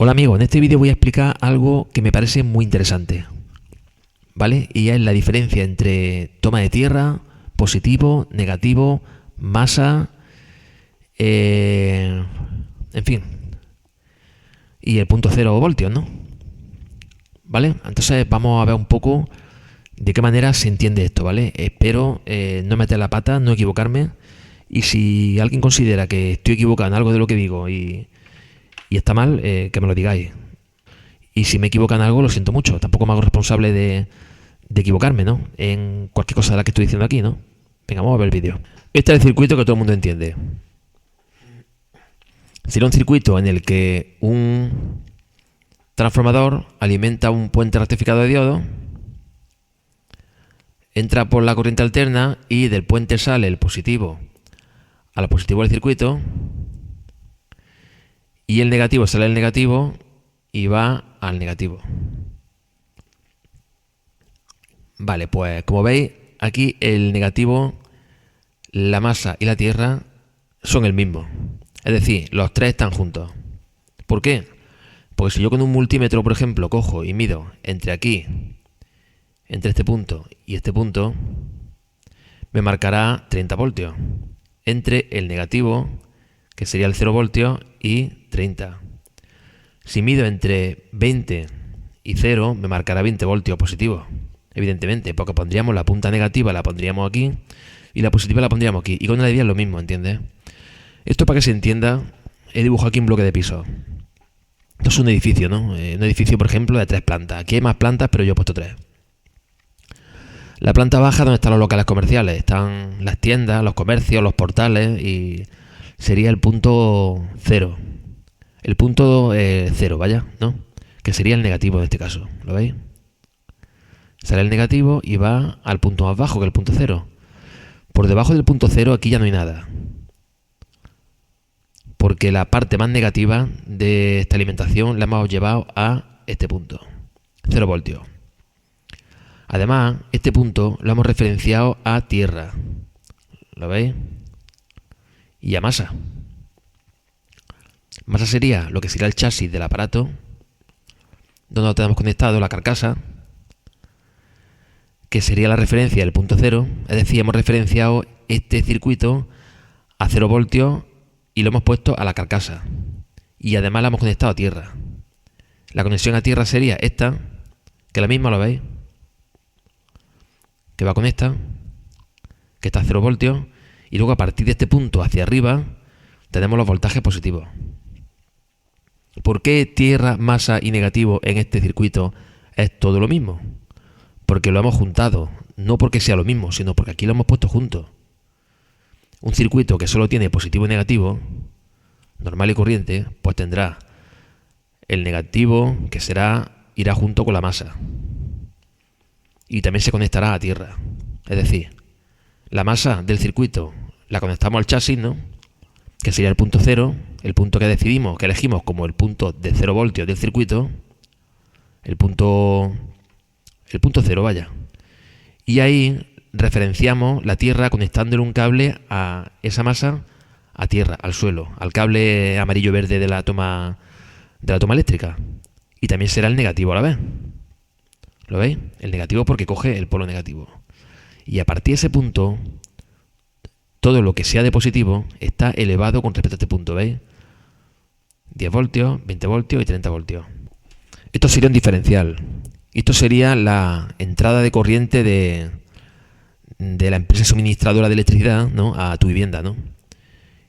Hola amigos, en este vídeo voy a explicar algo que me parece muy interesante, ¿vale? Y es la diferencia entre toma de tierra, positivo, negativo, masa, en fin, y el punto 0 voltios, ¿no? ¿Vale? Entonces vamos a ver un poco de qué manera se entiende esto, ¿vale? Espero no meter la pata, no equivocarme, y si alguien considera que estoy equivocado en algo de lo que digo y está mal, que me lo digáis. Y si me equivoco en algo, lo siento mucho. Tampoco me hago responsable de equivocarme, ¿no? En cualquier cosa de la que estoy diciendo aquí, ¿no? Venga, vamos a ver el vídeo. Este es el circuito que todo el mundo entiende. Sería un circuito en el que un transformador alimenta un puente rectificado de diodo, entra por la corriente alterna y del puente sale el positivo al positivo del circuito y el negativo sale el negativo y va al negativo. Vale, pues como veis, aquí el negativo, la masa y la tierra son el mismo. Es decir, los tres están juntos. ¿Por qué? Porque si yo con un multímetro, por ejemplo, cojo y mido entre aquí, entre este punto y este punto, me marcará 30 voltios. Entre el negativo, que sería el 0 voltios, y 30. Si mido entre 20 y 0, me marcará 20 voltios positivos. Evidentemente, porque pondríamos la punta negativa, la pondríamos aquí, y la positiva la pondríamos aquí. Y con la idea es lo mismo, ¿entiendes? Esto, para que se entienda, he dibujado aquí un bloque de pisos. Esto es un edificio, ¿no? Un edificio, por ejemplo, de 3 plantas. Aquí hay más plantas, pero yo he puesto 3. La planta baja, donde están los locales comerciales, están las tiendas, los comercios, los portales, y sería el punto 0. El punto 0, vaya, ¿no? Que sería el negativo en este caso, ¿lo veis? Sale el negativo y va al punto más bajo, que el punto 0. Por debajo del punto 0 aquí ya no hay nada, porque la parte más negativa de esta alimentación la hemos llevado a este punto, 0 voltios. Además, este punto lo hemos referenciado a tierra, ¿lo veis? Y a masa. Masa sería lo que sería el chasis del aparato, donde lo tenemos conectado, la carcasa, que sería la referencia del punto 0. Es decir, hemos referenciado este circuito a 0 voltios y lo hemos puesto a la carcasa. Y además la hemos conectado a tierra. La conexión a tierra sería esta, que la misma, ¿lo veis? Que va con esta, que está a 0 voltios, y luego a partir de este punto hacia arriba tenemos los voltajes positivos. ¿Por qué tierra, masa y negativo en este circuito es todo lo mismo? Porque lo hemos juntado, no porque sea lo mismo, sino porque aquí lo hemos puesto juntos. Un circuito que solo tiene positivo y negativo, normal y corriente, pues tendrá el negativo, que irá junto con la masa. Y también se conectará a tierra. Es decir, la masa del circuito la conectamos al chasis, ¿no? Que sería el punto 0, el punto que decidimos, que elegimos como el punto de 0 voltios del circuito, el punto 0, vaya. Y ahí referenciamos la tierra conectándole un cable a esa masa, a tierra, al suelo, al cable amarillo-verde de la toma eléctrica. Y también será el negativo a la vez. ¿Lo veis? El negativo porque coge el polo negativo. Y a partir de ese punto, todo lo que sea de positivo está elevado con respecto a este punto, ¿veis? 10 voltios, 20 voltios y 30 voltios. Esto sería un diferencial. Esto sería la entrada de corriente de la empresa suministradora de electricidad, ¿no? A tu vivienda, ¿no?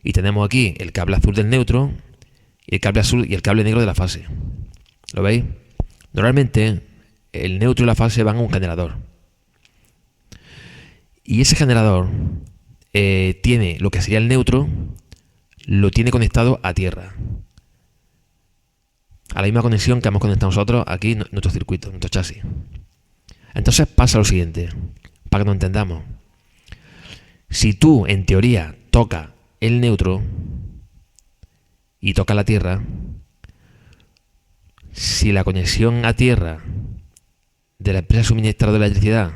Y tenemos aquí el cable azul del neutro y el cable azul y el cable negro de la fase. ¿Lo veis? Normalmente el neutro y la fase van a un generador. Y ese generador tiene lo que sería el neutro, lo tiene conectado a tierra. A la misma conexión que hemos conectado nosotros aquí en nuestro circuito, en nuestro chasis. Entonces pasa lo siguiente, para que nos entendamos. Si tú, en teoría, tocas el neutro y tocas la tierra, si la conexión a tierra de la empresa suministradora de electricidad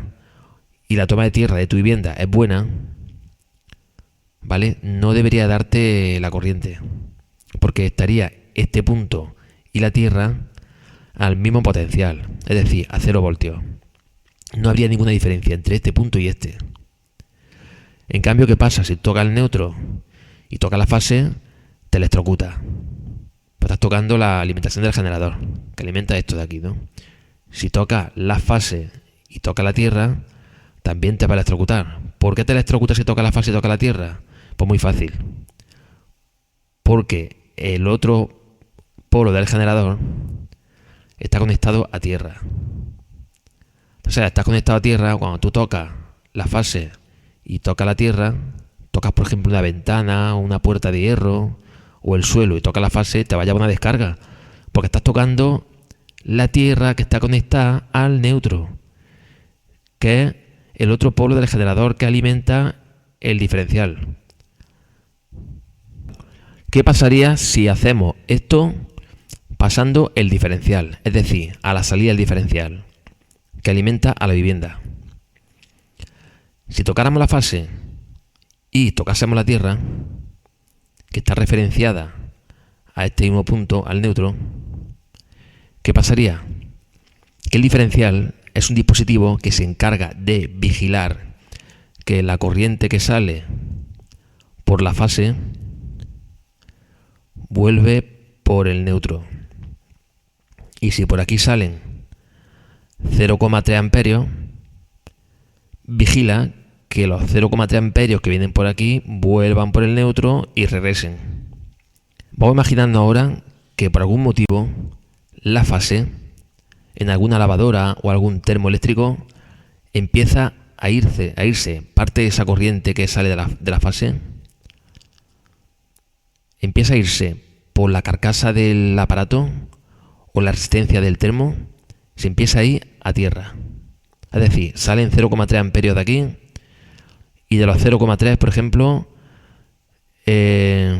y la toma de tierra de tu vivienda es buena, ¿vale? No debería darte la corriente, porque estaría este punto y la Tierra al mismo potencial, es decir, a 0 voltios. No habría ninguna diferencia entre este punto y este. En cambio, ¿qué pasa? Si toca el neutro y toca la fase, te electrocuta. Pues estás tocando la alimentación del generador, que alimenta esto de aquí, ¿no? Si toca la fase y toca la Tierra, también te va a electrocutar. ¿Por qué te electrocuta si toca la fase y toca la Tierra? Pues muy fácil. Porque el otro polo del generador está conectado a Tierra. O sea, estás conectado a Tierra cuando tú tocas la fase y tocas la Tierra, tocas por ejemplo una ventana, una puerta de hierro o el suelo y tocas la fase, te va a llevar una descarga. Porque estás tocando la Tierra que está conectada al neutro, que es el otro polo del generador que alimenta el diferencial. ¿Qué pasaría si hacemos esto pasando el diferencial? Es decir, a la salida del diferencial que alimenta a la vivienda. Si tocáramos la fase y tocásemos la Tierra, que está referenciada a este mismo punto, al neutro, ¿qué pasaría? Que el diferencial es un dispositivo que se encarga de vigilar que la corriente que sale por la fase vuelve por el neutro. Y si por aquí salen 0,3 amperios, vigila que los 0,3 amperios que vienen por aquí vuelvan por el neutro y regresen. Vamos imaginando ahora que por algún motivo la fase en alguna lavadora o algún termoeléctrico empieza a irse parte de esa corriente que sale de la fase, empieza a irse por la carcasa del aparato o la resistencia del termo, se empieza a ir a Tierra. Es decir, salen 0,3 amperios de aquí y de los 0,3, por ejemplo, ¿qué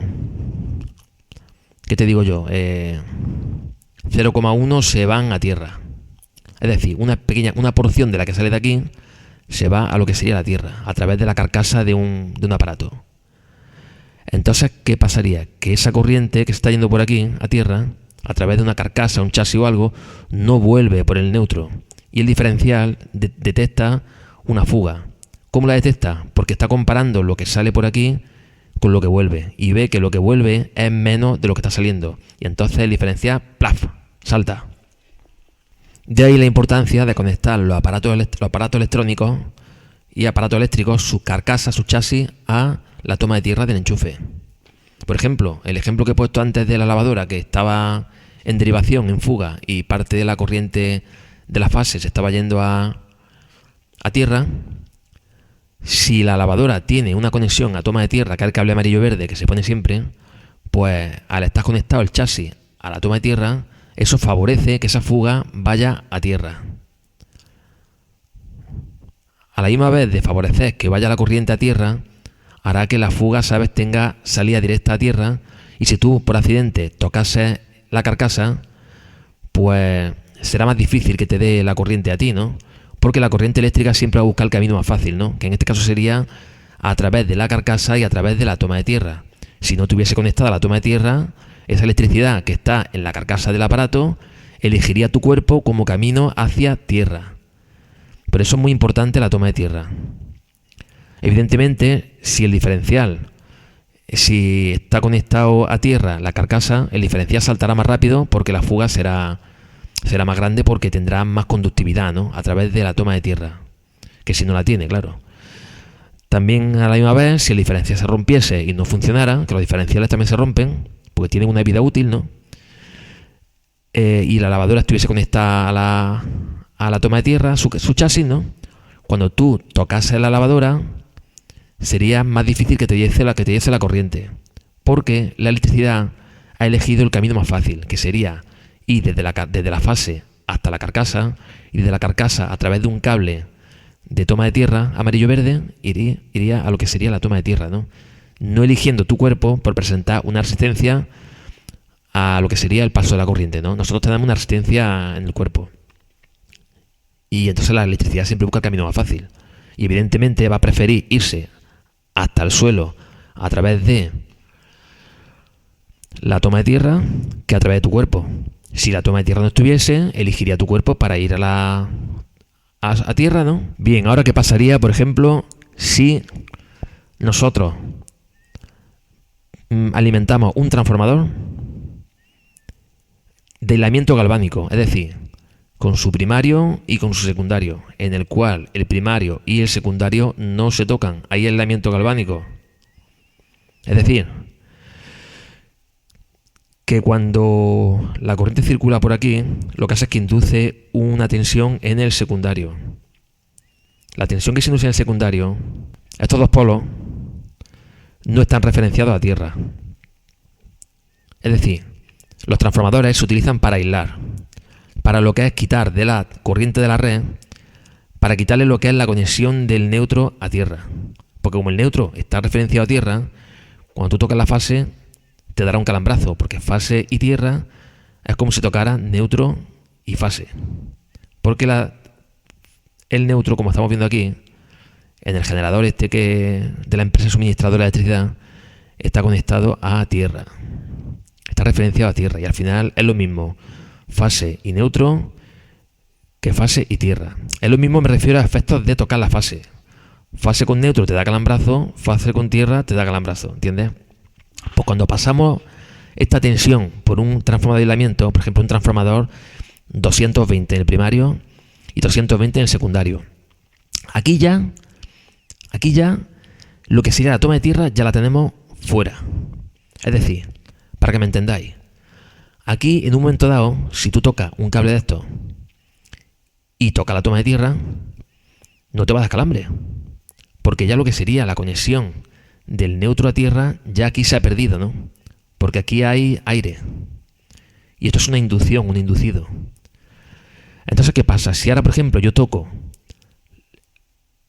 te digo yo? 0,1 se van a Tierra. Es decir, una porción de la que sale de aquí se va a lo que sería la Tierra, a través de la carcasa de un aparato. Entonces, ¿qué pasaría? Que esa corriente que está yendo por aquí, a Tierra, a través de una carcasa, un chasis o algo, no vuelve por el neutro. Y el diferencial detecta una fuga. ¿Cómo la detecta? Porque está comparando lo que sale por aquí con lo que vuelve. Y ve que lo que vuelve es menos de lo que está saliendo. Y entonces el diferencial, ¡plaf!, salta. De ahí la importancia de conectar los aparatos electrónicos y aparatos eléctricos, sus carcasas, sus chasis, a la toma de tierra del enchufe. Por ejemplo, el ejemplo que he puesto antes de la lavadora, que estaba en derivación, en fuga, y parte de la corriente de la fase se estaba yendo a tierra. Si la lavadora tiene una conexión a toma de tierra, que es el cable amarillo-verde que se pone siempre, pues al estar conectado el chasis a la toma de tierra, eso favorece que esa fuga vaya a tierra. A la misma vez de favorecer que vaya la corriente a tierra, hará que la fuga, ¿sabes?, tenga salida directa a tierra, y si tú por accidente tocases la carcasa, pues será más difícil que te dé la corriente a ti, ¿no? Porque la corriente eléctrica siempre va a buscar el camino más fácil, ¿no? Que en este caso sería a través de la carcasa y a través de la toma de tierra. Si no tuviese conectada la toma de tierra, esa electricidad que está en la carcasa del aparato elegiría tu cuerpo como camino hacia tierra. Por eso es muy importante la toma de tierra. Evidentemente, si el diferencial, si está conectado a tierra la carcasa, el diferencial saltará más rápido porque la fuga será más grande, porque tendrá más conductividad, ¿no?, a través de la toma de tierra, que si no la tiene, claro. También a la misma vez, si el diferencial se rompiese y no funcionara, que los diferenciales también se rompen, porque tienen una vida útil, ¿no? Y la lavadora estuviese conectada a la toma de tierra, su chasis, ¿no? Cuando tú tocases la lavadora, sería más difícil que te diese la corriente, porque la electricidad ha elegido el camino más fácil, que sería ir desde la fase hasta la carcasa, y desde la carcasa a través de un cable de toma de tierra amarillo-verde iría a lo que sería la toma de tierra, ¿no? No eligiendo tu cuerpo por presentar una resistencia a lo que sería el paso de la corriente, ¿no? Nosotros tenemos una resistencia en el cuerpo. Y entonces la electricidad siempre busca el camino más fácil. Y evidentemente va a preferir irse hasta el suelo a través de la toma de tierra que a través de tu cuerpo. Si la toma de tierra no estuviese, elegiría tu cuerpo para ir a tierra, ¿no? Bien, ahora ¿qué pasaría, por ejemplo, si nosotros alimentamos un transformador de aislamiento galvánico, es decir, con su primario y con su secundario, en el cual el primario y el secundario no se tocan, hay aislamiento galvánico. Es decir, que cuando la corriente circula por aquí, lo que hace es que induce una tensión en el secundario. La tensión que se induce en el secundario, estos dos polos, no están referenciados a tierra. Es decir, los transformadores se utilizan para aislar, para lo que es quitar de la corriente de la red, para quitarle lo que es la conexión del neutro a tierra. Porque como el neutro está referenciado a tierra, cuando tú tocas la fase, te dará un calambrazo, porque fase y tierra es como si tocara neutro y fase. Porque el neutro, como estamos viendo aquí, en el generador de la empresa suministradora de electricidad, está conectado a tierra. Está referenciado a tierra y al final es lo mismo fase y neutro que fase y tierra. Es lo mismo, me refiero a efectos de tocar la fase. Fase con neutro te da calambrazo, fase con tierra te da calambrazo, ¿entiendes? Pues cuando pasamos esta tensión por un transformador de aislamiento, por ejemplo un transformador 220 en el primario y 220 en el secundario, aquí ya lo que sería la toma de tierra ya la tenemos fuera. Es decir, para que me entendáis, aquí en un momento dado, si tú tocas un cable de estos y tocas la toma de tierra, no te va a dar calambre, porque ya lo que sería la conexión del neutro a tierra ya aquí se ha perdido, ¿no? Porque aquí hay aire y esto es una inducción, un inducido. Entonces, ¿qué pasa? Si ahora, por ejemplo, yo toco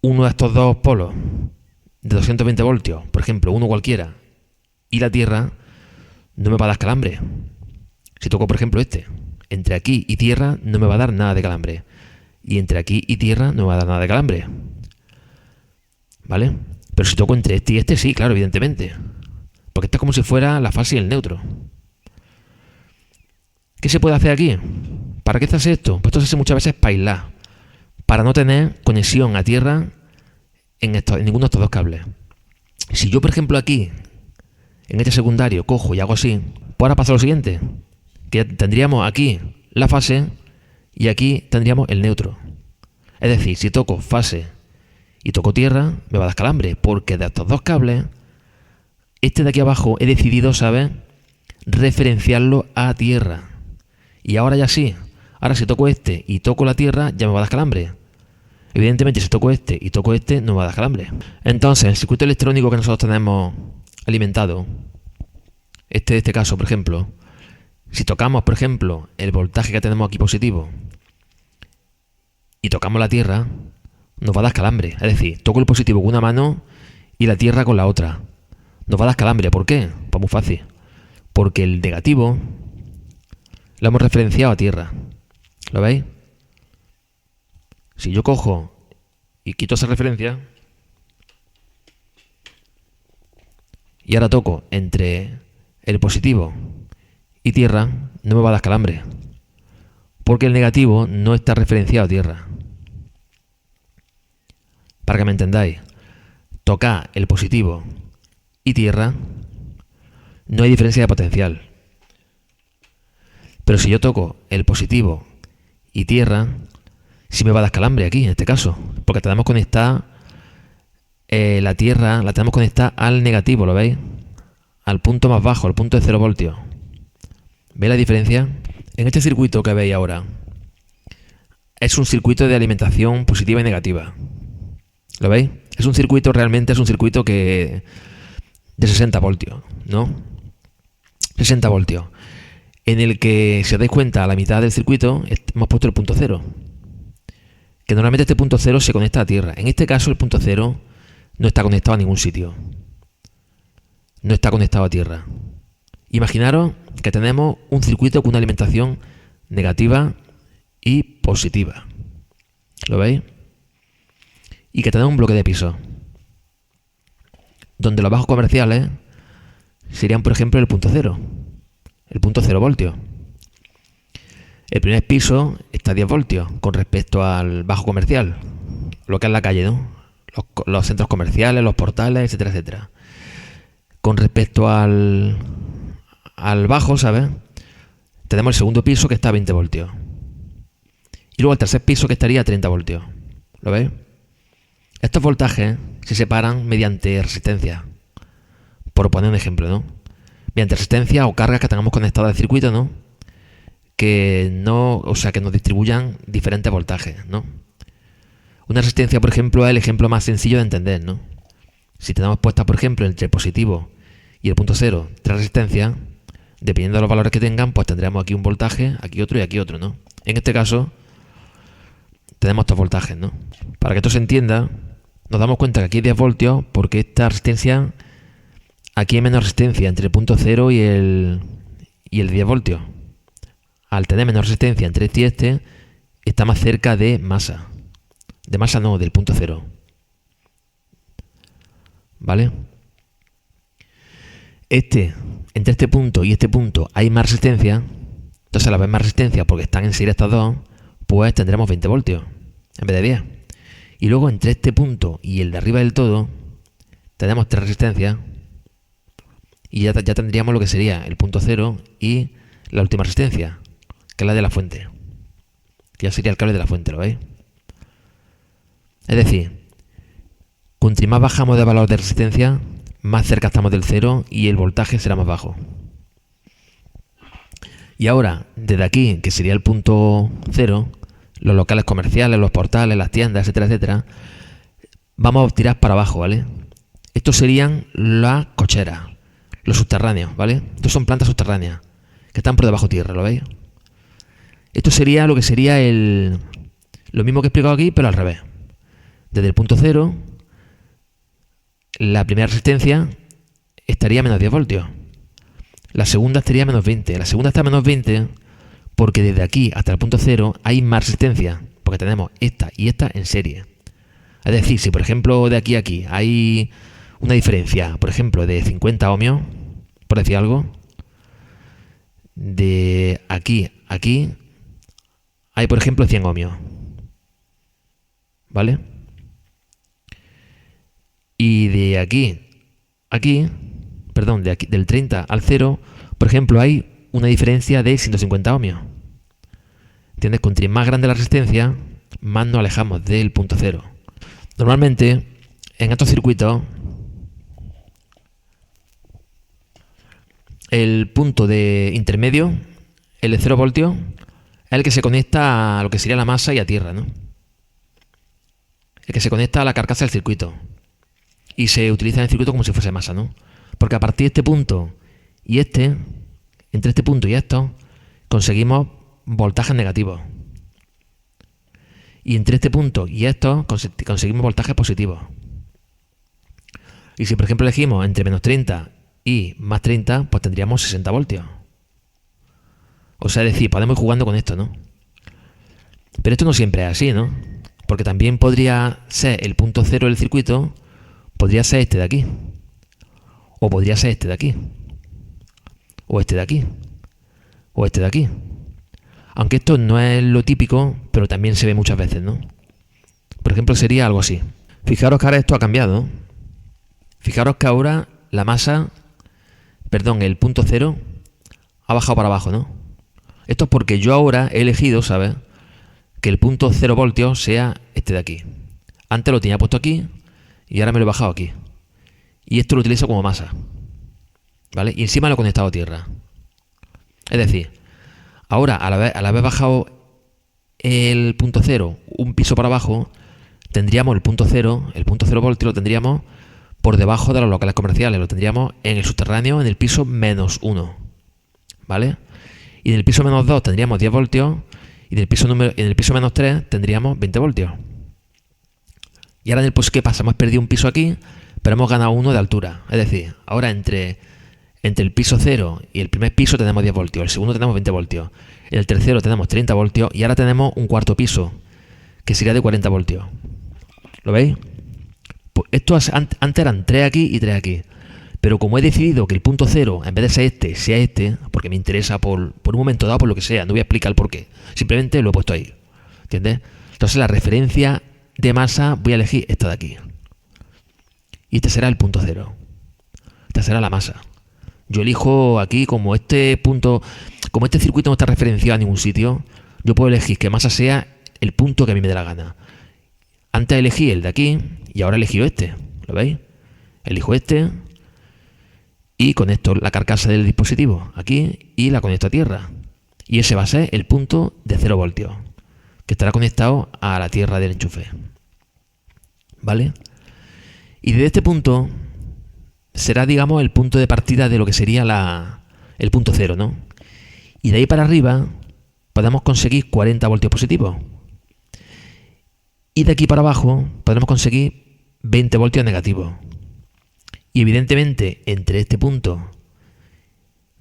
uno de estos dos polos de 220 voltios, por ejemplo, uno cualquiera, y la tierra, no me va a dar calambre. Si toco, por ejemplo, entre aquí y tierra, no me va a dar nada de calambre. Y entre aquí y tierra, no me va a dar nada de calambre. ¿Vale? Pero si toco entre este y este, sí, claro, evidentemente. Porque esto es como si fuera la fase y el neutro. ¿Qué se puede hacer aquí? ¿Para qué se hace esto? Pues esto se hace muchas veces para aislar, para no tener conexión a tierra en ninguno de estos dos cables. Si yo, por ejemplo, aquí, en este secundario, cojo y hago así, pues ahora pasa lo siguiente, que tendríamos aquí la fase y aquí tendríamos el neutro. Es decir, si toco fase y toco tierra, me va a dar calambre, porque de estos dos cables, este de aquí abajo he decidido, ¿sabes?, referenciarlo a tierra. Y ahora ya sí, ahora si toco este y toco la tierra, ya me va a dar calambre. Evidentemente, si toco este y toco este, no me va a dar calambre. Entonces, el circuito electrónico que nosotros tenemos alimentado, de este caso, por ejemplo, si tocamos, por ejemplo, el voltaje que tenemos aquí positivo y tocamos la tierra, nos va a dar calambre. Es decir, toco el positivo con una mano y la tierra con la otra. Nos va a dar calambre. ¿Por qué? Pues muy fácil. Porque el negativo lo hemos referenciado a tierra. ¿Lo veis? Si yo cojo y quito esa referencia y ahora toco entre el positivo y tierra, no me va a dar calambre. Porque el negativo no está referenciado a tierra. Para que me entendáis, tocar el positivo y tierra, no hay diferencia de potencial. Pero si yo toco el positivo y tierra, sí me va a dar calambre aquí, en este caso. Porque tenemos conectada la tierra, la tenemos conectada al negativo, ¿lo veis? Al punto más bajo, al punto de 0 voltios. ¿Veis la diferencia? En este circuito que veis ahora, es un circuito de alimentación positiva y negativa. ¿Lo veis? Es un circuito, realmente es un circuito de 60 voltios, ¿no? 60 voltios. En el que, si os dais cuenta, a la mitad del circuito hemos puesto el punto cero. Que normalmente este punto cero se conecta a tierra. En este caso, el punto cero no está conectado a ningún sitio. No está conectado a tierra. Imaginaros que tenemos un circuito con una alimentación negativa y positiva. ¿Lo veis? Y que tenemos un bloque de pisos, donde los bajos comerciales serían, por ejemplo, el punto cero voltios. El primer piso está a 10 voltios con respecto al bajo comercial, lo que es la calle, ¿no? Los centros comerciales, los portales, etcétera, etcétera. Con respecto al bajo, ¿sabes? Tenemos el segundo piso que está a 20 voltios. Y luego el tercer piso que estaría a 30 voltios. ¿Lo veis? Estos voltajes se separan mediante resistencia. Por poner un ejemplo, ¿no? Mediante resistencia o cargas que tengamos conectadas al circuito, ¿no? Que nos distribuyan diferentes voltajes, ¿no? Una resistencia, por ejemplo, es el ejemplo más sencillo de entender, ¿no? Si tenemos puestas, por ejemplo, entre el positivo y el punto cero, 3 resistencias, dependiendo de los valores que tengan, pues tendremos aquí un voltaje, aquí otro y aquí otro, ¿no? En este caso, tenemos estos voltajes, ¿no? Para que esto se entienda, nos damos cuenta que aquí hay 10 voltios porque esta resistencia, aquí hay menos resistencia entre el punto cero y el 10 voltios. Al tener menos resistencia entre este y este, está más cerca de masa. De masa no, del punto cero. ¿Vale? Entre este punto y este punto hay más resistencia. Entonces, a la vez más resistencia, porque están en serie estas dos, pues tendremos 20 voltios en vez de 10. Y luego entre este punto y el de arriba del todo, tenemos 3 resistencias. Y ya tendríamos lo que sería el punto cero y la última resistencia, que es la de la fuente. Que ya sería el cable de la fuente, ¿lo veis? Es decir, cuanto más bajamos de valor de resistencia, más cerca estamos del cero y el voltaje será más bajo. Y ahora, desde aquí, que sería el punto cero, los locales comerciales, los portales, las tiendas, etcétera, etcétera, vamos a tirar para abajo, ¿vale? Estos serían las cocheras, los subterráneos, ¿vale? Estos son plantas subterráneas que están por debajo tierra, ¿lo veis? Esto sería lo que sería lo mismo que he explicado aquí, pero al revés. Desde el punto cero, la primera resistencia estaría a menos 10 voltios. La segunda estaría a menos 20. La segunda está a menos 20 porque desde aquí hasta el punto cero hay más resistencia, porque tenemos esta y esta en serie. Es decir, si por ejemplo de aquí a aquí hay una diferencia, por ejemplo, de 50 ohmios, por decir algo, de aquí a aquí hay, por ejemplo, 100 ohmios. ¿Vale? Y de aquí, del 30 al 0, por ejemplo, hay una diferencia de 150 ohmios. ¿Entiendes? Cuanto más grande la resistencia, más nos alejamos del punto cero. Normalmente, en estos circuitos, el punto de intermedio, el de 0 voltios, es el que se conecta a lo que sería la masa y a tierra, ¿no? El que se conecta a la carcasa del circuito. Y se utiliza en el circuito como si fuese masa, ¿no? Porque a partir de este punto y entre este punto y esto, conseguimos voltajes negativos. Y entre este punto y esto, conseguimos voltajes positivos. Y si por ejemplo elegimos entre menos 30 y más 30, pues tendríamos 60 voltios. O sea, es decir, podemos ir jugando con esto, ¿no? Pero esto no siempre es así, ¿no? Porque también podría ser el punto cero del circuito, podría ser este de aquí. O podría ser este de aquí. O este de aquí. O este de aquí. Aunque esto no es lo típico, pero también se ve muchas veces, ¿no? Por ejemplo, sería algo así. Fijaros que ahora esto ha cambiado. Fijaros que ahora la masa, el punto cero, ha bajado para abajo, ¿no? Esto es porque yo ahora he elegido, ¿sabes?, que el punto 0 voltios sea este de aquí. Antes lo tenía puesto aquí y ahora me lo he bajado aquí. Y esto lo utilizo como masa, ¿vale? Y encima lo he conectado a tierra. Es decir, ahora al haber bajado el punto 0 un piso para abajo, tendríamos el punto 0 voltios lo tendríamos por debajo de los locales comerciales. Lo tendríamos en el subterráneo, en el piso menos 1, ¿vale? Y en el piso menos 2 tendríamos 10 voltios. Y en el piso menos 3 tendríamos 20 voltios. Y ahora en el piso, ¿qué pasa? Hemos perdido un piso aquí, pero hemos ganado uno de altura. Es decir, ahora entre el piso 0 y el primer piso tenemos 10 voltios. El segundo tenemos 20 voltios. En el tercero tenemos 30 voltios. Y ahora tenemos un cuarto piso, que sería de 40 voltios. ¿Lo veis? Pues esto antes eran 3 aquí y 3 aquí. Pero como he decidido que el punto cero, en vez de ser este, sea este, porque me interesa por un momento dado, por lo que sea, no voy a explicar el por qué. Simplemente lo he puesto ahí. ¿Entiendes? Entonces la referencia de masa voy a elegir esta de aquí. Y este será el punto cero. Esta será la masa. Yo elijo aquí, como este circuito no está referenciado a ningún sitio, yo puedo elegir que masa sea el punto que a mí me dé la gana. Antes elegí el de aquí y ahora he elegido este. ¿Lo veis? Elijo este y conecto la carcasa del dispositivo aquí y la conecto a tierra. Y ese va a ser el punto de 0 voltios, que estará conectado a la tierra del enchufe. ¿Vale? Y desde este punto será, digamos, el punto de partida de lo que sería el punto cero, ¿no? Y de ahí para arriba podemos conseguir 40 voltios positivos. Y de aquí para abajo podremos conseguir 20 voltios negativos. Y evidentemente entre este punto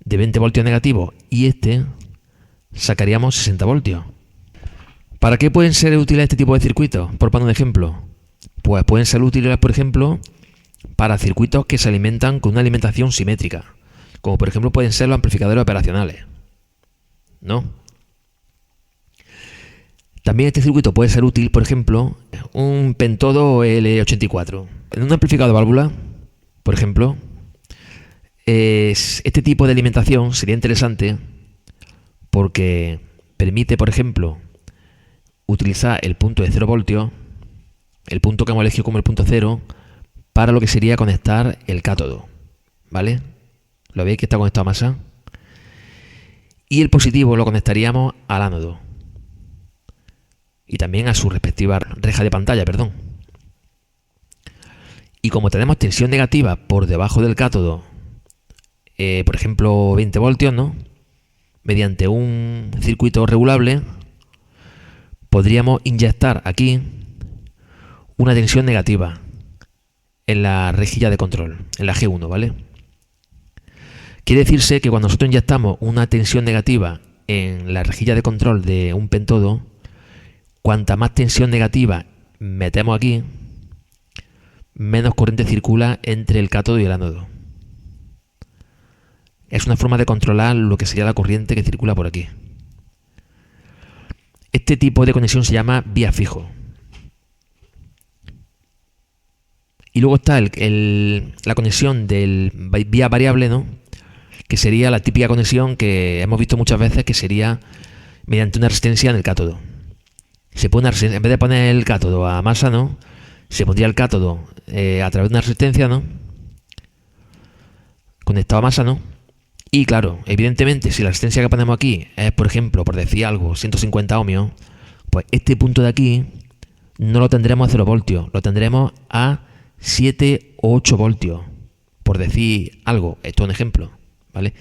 de 20 voltios negativos y este sacaríamos 60 voltios. ¿Para qué pueden ser útiles este tipo de circuitos? Por poner un ejemplo. Pues pueden ser útiles, por ejemplo, para circuitos que se alimentan con una alimentación simétrica, como por ejemplo pueden ser los amplificadores operacionales, ¿no? También este circuito puede ser útil, por ejemplo, un pentodo L84. En un amplificador de válvula, por ejemplo, este tipo de alimentación sería interesante porque permite, por ejemplo, utilizar el punto de 0 voltios, el punto que hemos elegido como el punto cero, para lo que sería conectar el cátodo, ¿vale? ¿Lo veis que está conectado a masa? Y el positivo lo conectaríamos al ánodo. Y también a su respectiva reja de pantalla, perdón. Y como tenemos tensión negativa por debajo del cátodo, por ejemplo 20 voltios, ¿no? Mediante un circuito regulable, podríamos inyectar aquí una tensión negativa en la rejilla de control, en la G1, ¿vale? Quiere decirse que cuando nosotros inyectamos una tensión negativa en la rejilla de control de un pentodo, cuanta más tensión negativa metemos aquí, menos corriente circula entre el cátodo y el ánodo. Es una forma de controlar lo que sería la corriente que circula por aquí. Este tipo de conexión se llama vía fijo. Y luego está la conexión del vía variable, ¿no? Que sería la típica conexión que hemos visto muchas veces, que sería mediante una resistencia en el cátodo. En vez de poner el cátodo a masa, ¿no? Se pondría el cátodo a través de una resistencia, ¿no? Conectado a masa, ¿no? Y claro, evidentemente, si la resistencia que ponemos aquí es, por ejemplo, por decir algo, 150 ohmios, pues este punto de aquí no lo tendremos a 0 voltios, lo tendremos a 7 o 8 voltios, por decir algo. Esto es un ejemplo, ¿vale?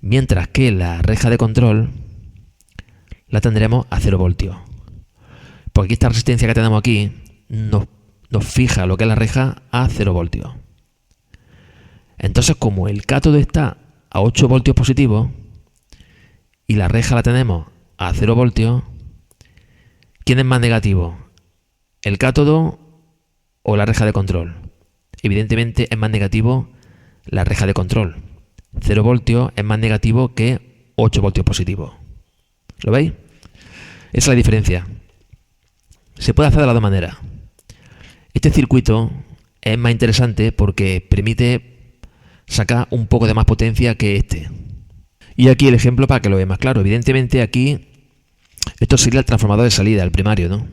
Mientras que la reja de control la tendremos a 0 voltios. Porque aquí esta resistencia que tenemos aquí nos fija lo que es la reja a 0 voltios. Entonces, como el cátodo está a 8 voltios positivos y la reja la tenemos a 0 voltios, ¿quién es más negativo? ¿El cátodo o la reja de control? Evidentemente es más negativo la reja de control. 0 voltios es más negativo que 8 voltios positivos. ¿Lo veis? Esa es la diferencia. Se puede hacer de las dos maneras. Este circuito es más interesante porque permite sacar un poco de más potencia que este. Y aquí el ejemplo para que lo veáis más claro. Evidentemente aquí esto sería el transformador de salida, el primario, ¿no?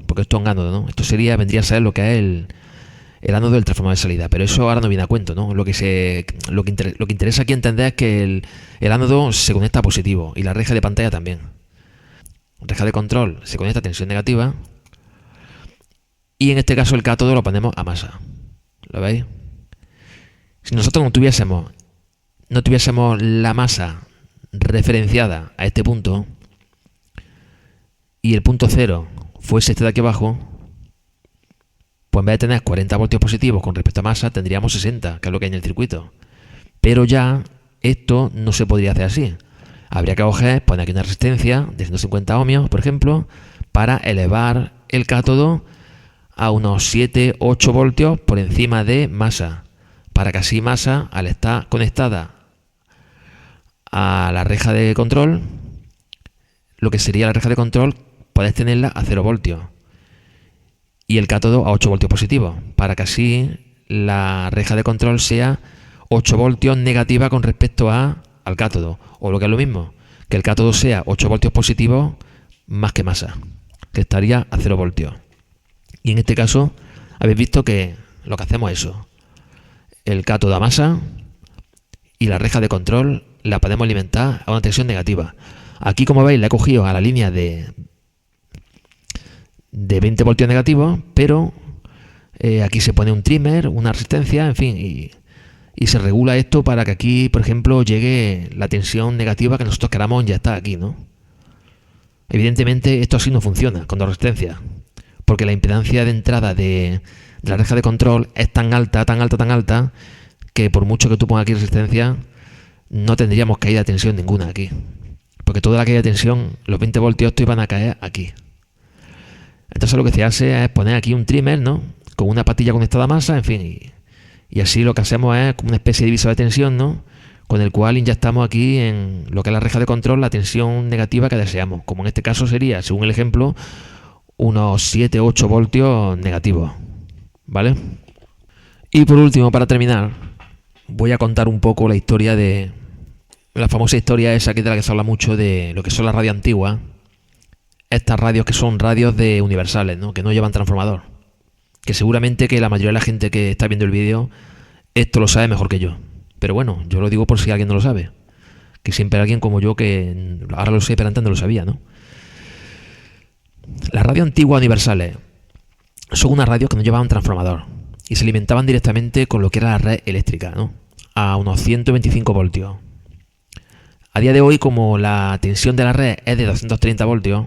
Porque esto es un ánodo, ¿no? Esto vendría a ser lo que es el ánodo del transformador de salida. Pero eso ahora no viene a cuento, ¿no? Lo que interesa aquí entender es que el ánodo se conecta a positivo y la reja de pantalla también. Reja de control se conecta a tensión negativa. Y en este caso el cátodo lo ponemos a masa. ¿Lo veis? Si nosotros no tuviésemos la masa referenciada a este punto y el punto cero fuese este de aquí abajo, pues en vez de tener 40 voltios positivos con respecto a masa, tendríamos 60, que es lo que hay en el circuito. Pero ya esto no se podría hacer así. Habría que poner aquí una resistencia de 150 ohmios, por ejemplo, para elevar el cátodo a unos 7-8 voltios por encima de masa, para que así masa, al estar conectada a la reja de control, lo que sería la reja de control, puedes tenerla a 0 voltios y el cátodo a 8 voltios positivos, para que así la reja de control sea 8 voltios negativa con respecto al cátodo, o lo que es lo mismo, que el cátodo sea 8 voltios positivos más que masa, que estaría a 0 voltios. Y en este caso habéis visto que lo que hacemos es eso: el cátodo a masa y la reja de control la podemos alimentar a una tensión negativa. Aquí, como veis, la he cogido a la línea de 20 voltios negativos, pero aquí se pone un trimmer, una resistencia, en fin, y se regula esto para que aquí, por ejemplo, llegue la tensión negativa que nosotros queramos ya está aquí, ¿no? Evidentemente esto así no funciona con 2 resistencias, porque la impedancia de entrada de la reja de control es tan alta, que por mucho que tú pongas aquí resistencia, no tendríamos caída de tensión ninguna aquí, porque toda la caída de tensión, los 20 voltios estos iban a caer aquí. Entonces lo que se hace es poner aquí un trimmer, ¿no?, con una patilla conectada a masa, en fin, y así lo que hacemos es como una especie de divisor de tensión, ¿no?, con el cual inyectamos aquí en lo que es la reja de control la tensión negativa que deseamos, como en este caso sería, según el ejemplo, unos 7-8 voltios negativos, ¿vale? Y por último, para terminar, voy a contar un poco la historia de la famosa historia esa que de la que se habla mucho, de lo que son las radios antiguas, estas radios que son radios de universales, ¿no?, que no llevan transformador, que seguramente que la mayoría de la gente que está viendo el vídeo esto lo sabe mejor que yo, pero bueno, yo lo digo por si alguien no lo sabe, que siempre hay alguien como yo que ahora lo sé pero antes no lo sabía, ¿no? Las radios antiguas universales son unas radios que no llevaban transformador y se alimentaban directamente con lo que era la red eléctrica, ¿no?, a unos 125 voltios. A día de hoy, como la tensión de la red es de 230 voltios,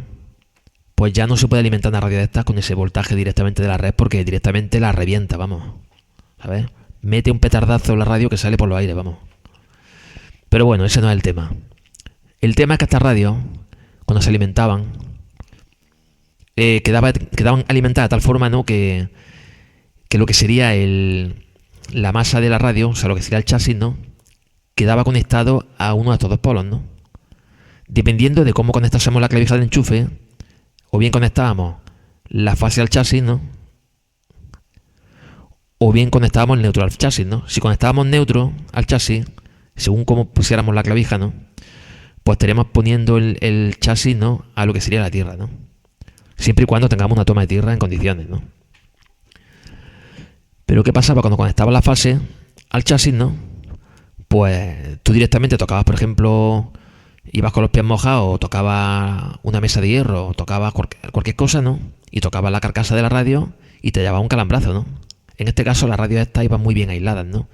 pues ya no se puede alimentar una radio de estas con ese voltaje directamente de la red, porque directamente la revienta, vamos. ¿Sabes? Mete un petardazo en la radio que sale por los aires, vamos. Pero bueno, ese no es el tema. El tema es que estas radios, cuando se alimentaban, quedaban alimentadas de tal forma, ¿no?, que lo que sería la masa de la radio, o sea, lo que sería el chasis, ¿no?, quedaba conectado a uno de estos dos polos, ¿no? Dependiendo de cómo conectásemos la clavija del enchufe, o bien conectábamos la fase al chasis, ¿no?, o bien conectábamos el neutro al chasis, ¿no? Si conectábamos neutro al chasis, según cómo pusiéramos la clavija, ¿no?, pues estaríamos poniendo el chasis, ¿no?, a lo que sería la tierra, ¿no? Siempre y cuando tengamos una toma de tierra en condiciones, ¿no? Pero ¿qué pasaba cuando conectabas la fase al chasis, ¿no? Pues tú directamente tocabas, por ejemplo, ibas con los pies mojados, o tocabas una mesa de hierro, o tocabas cualquier cosa, ¿no?, y tocabas la carcasa de la radio y te llevaba un calambrazo, ¿no? En este caso las radios estas iban muy bien aisladas, ¿no?,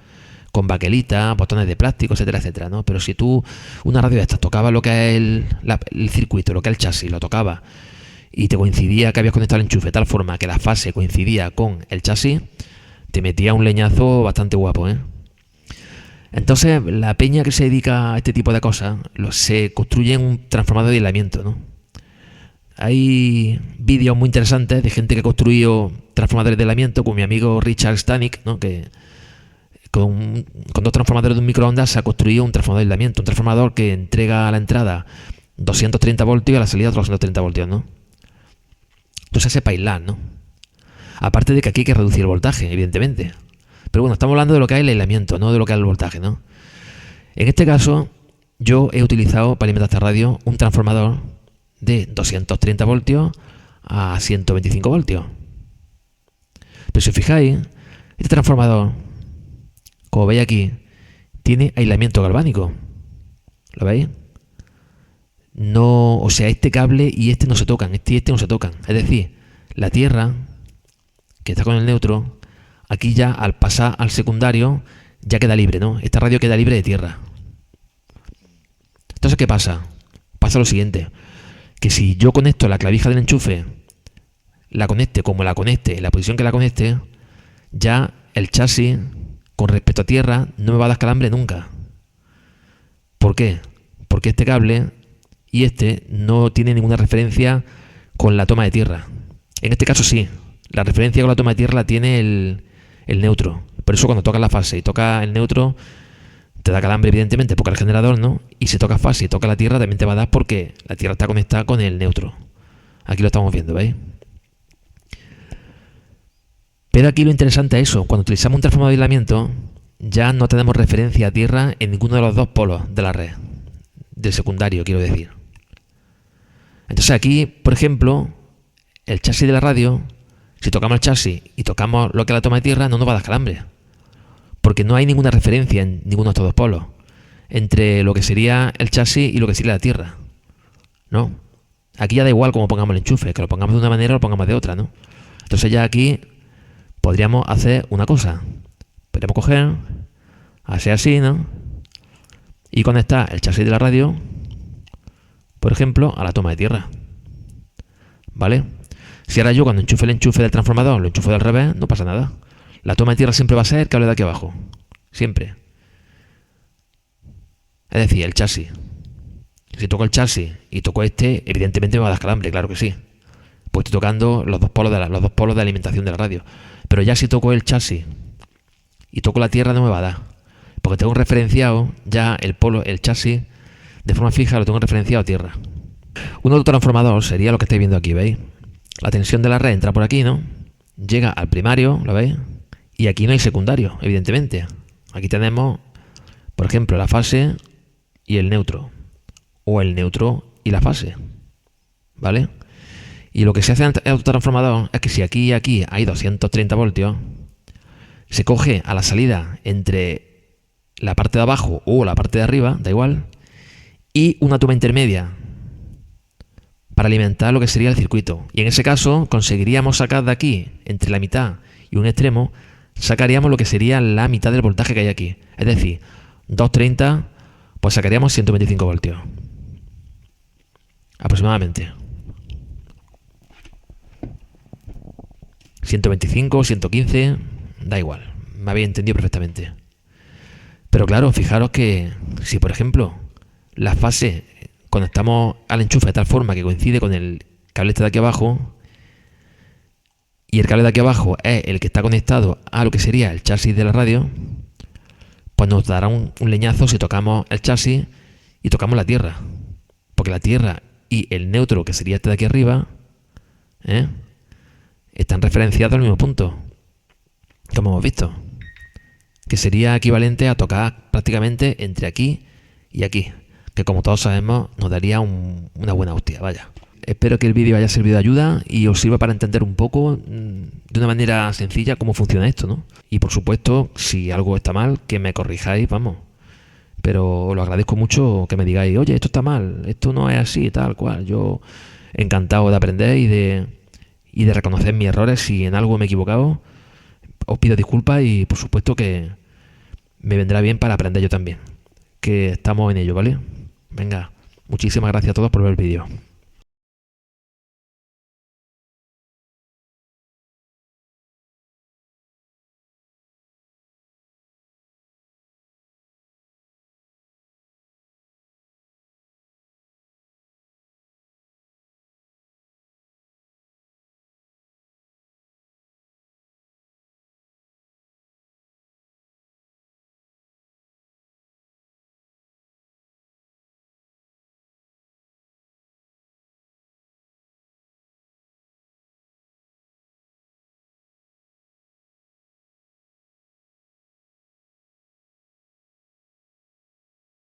con baquelitas, botones de plástico, etcétera, etcétera, ¿no? Pero si tú una radio de estas tocaba lo que es el circuito, lo que es el chasis, lo tocaba y te coincidía que habías conectado el enchufe de tal forma que la fase coincidía con el chasis, te metía un leñazo bastante guapo, ¿eh? Entonces, la peña que se dedica a este tipo de cosas se construye un transformador de aislamiento, ¿no? Hay vídeos muy interesantes de gente que ha construido transformadores de aislamiento, como mi amigo Richard Stanek, ¿no?, que con 2 transformadores de un microondas se ha construido un transformador de aislamiento, un transformador que entrega a la entrada 230 voltios y a la salida otros 230 voltios, ¿no? Entonces se para aislar, ¿no? Aparte de que aquí hay que reducir el voltaje, evidentemente. Pero bueno, estamos hablando de lo que es el aislamiento, no de lo que es el voltaje, ¿no? En este caso, yo he utilizado para alimentar esta radio un transformador de 230 voltios a 125 voltios. Pero si os fijáis, este transformador, como veis aquí, tiene aislamiento galvánico. ¿Lo veis? No, o sea, este cable y este no se tocan, este y este no se tocan. Es decir, la tierra, que está con el neutro, aquí ya al pasar al secundario ya queda libre, ¿no? Esta radio queda libre de tierra. Entonces, ¿qué pasa? Pasa lo siguiente, que si yo conecto la clavija del enchufe, la conecte como la conecte, en la posición que la conecte, ya el chasis, con respecto a tierra, no me va a dar calambre nunca. ¿Por qué? Porque este cable y este no tiene ninguna referencia con la toma de tierra. En este caso sí, la referencia con la toma de tierra la tiene el neutro, Por eso cuando tocas la fase y tocas el neutro, te da calambre evidentemente porque el generador, ¿no? Y si tocas fase y tocas la tierra también te va a dar porque la tierra está conectada con el neutro. Aquí lo estamos viendo, ¿veis? Pero aquí lo interesante es eso, cuando utilizamos un transformador de aislamiento, ya no tenemos referencia a tierra en ninguno de los dos polos de la red, del secundario, quiero decir. Entonces aquí, por ejemplo, el chasis de la radio, si tocamos el chasis y tocamos lo que es la toma de tierra, no nos va a dar calambre, porque no hay ninguna referencia en ninguno de estos dos polos, entre lo que sería el chasis y lo que sería la tierra, ¿no? Aquí ya da igual cómo pongamos el enchufe, que lo pongamos de una manera o lo pongamos de otra, ¿no? Entonces ya aquí podríamos hacer una cosa. Podríamos coger, hacer así, ¿no? Y conectar el chasis de la radio, por ejemplo, a la toma de tierra. ¿Vale? Si ahora yo cuando enchufe el enchufe del transformador, lo enchufo del revés, no pasa nada. La toma de tierra siempre va a ser el cable de aquí abajo. Siempre. Es decir, el chasis. Si toco el chasis y toco este, evidentemente me va a dar calambre, claro que sí. Pues estoy tocando los dos polos de alimentación de la radio. Pero ya si toco el chasis y toco la tierra no me va a dar. Porque tengo referenciado ya el chasis de forma fija, lo tengo referenciado a tierra. Un autotransformador sería lo que estáis viendo aquí, ¿veis? La tensión de la red entra por aquí, ¿no? Llega al primario, ¿lo veis? Y aquí no hay secundario, evidentemente. Aquí tenemos, por ejemplo, la fase y el neutro. O el neutro y la fase. ¿Vale? Y lo que se hace en el autotransformador es que si aquí y aquí hay 230 voltios, se coge a la salida entre la parte de abajo o la parte de arriba, da igual, y una toma intermedia para alimentar lo que sería el circuito. Y en ese caso conseguiríamos sacar de aquí, entre la mitad y un extremo, sacaríamos lo que sería la mitad del voltaje que hay aquí. Es decir, 230, pues sacaríamos 125 voltios. Aproximadamente. 125, 115, da igual. Me habéis entendido perfectamente. Pero claro, fijaros que si por ejemplo la fase conectamos al enchufe de tal forma que coincide con el cable este de aquí abajo, y el cable de aquí abajo es el que está conectado a lo que sería el chasis de la radio, pues nos dará un leñazo si tocamos el chasis y tocamos la tierra. Porque la tierra y el neutro, que sería este de aquí arriba, están referenciados al mismo punto, como hemos visto, que sería equivalente a tocar prácticamente entre aquí y aquí, que como todos sabemos nos daría una buena hostia, vaya. Espero que el vídeo haya servido de ayuda y os sirva para entender un poco, de una manera sencilla, cómo funciona esto, ¿no? Y por supuesto, si algo está mal, que me corrijáis, vamos. Pero os lo agradezco mucho que me digáis, oye, esto está mal, esto no es así, tal cual. Yo encantado de aprender y de reconocer mis errores. Si en algo me he equivocado, os pido disculpas y por supuesto que me vendrá bien para aprender yo también. Que estamos en ello, ¿vale? Venga, muchísimas gracias a todos por ver el vídeo.